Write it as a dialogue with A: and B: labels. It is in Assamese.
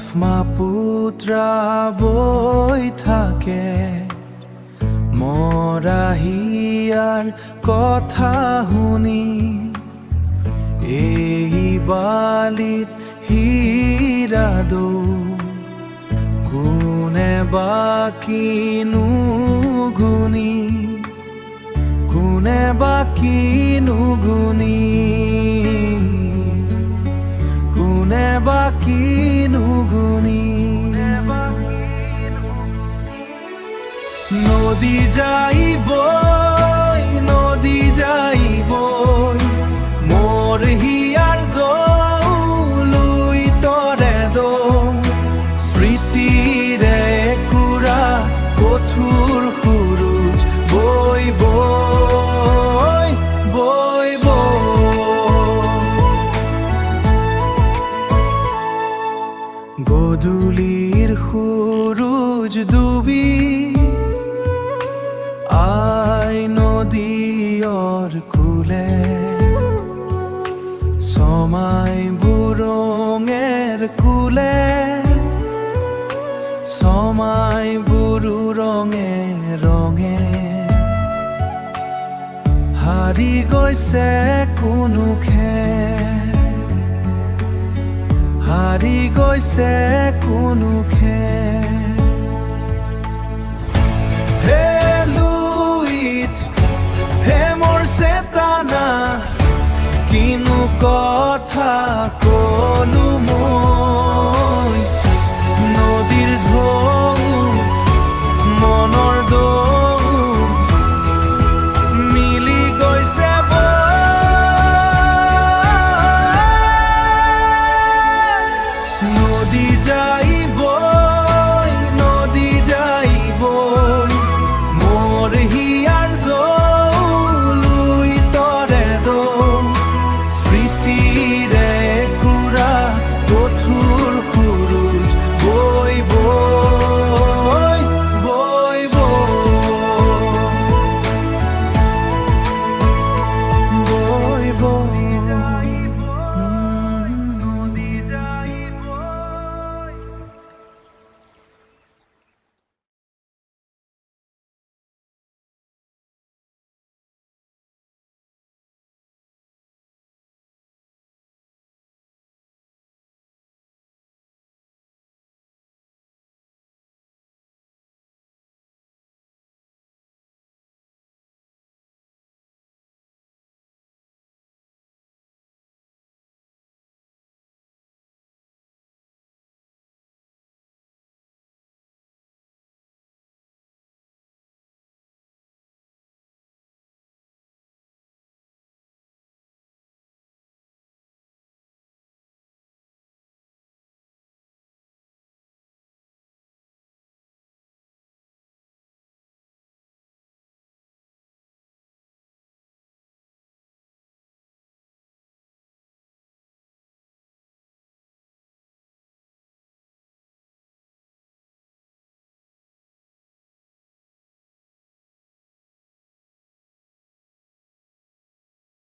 A: পুত্ৰা বৈ থাকে মৰাহিয়াৰ কথা শুনি এই বালিত হীৰা দৌ কোনে বাকিনো গুণি কোনে বাকিনো গুণি কোনে বাকিনো গুণি নদী যাইবই নদী যাইবই মোর হিয়ার দৌলুই তরে দৌ স্মৃতিরে কুৰা কঠোৰ সুৰুজ বৈ বৈ বৈ বৈ গধূলিৰ সুৰুজ ডুবি আই নদীৰ কুলে সমাই বুৰঙেৰ কুলে সমাই বুৰু ৰঙে ৰঙে হাৰি গৈছে কোনো হাৰি গৈছে কোনো হে লুইত হে মোৰ চেতনা কিনো কথা কলো মই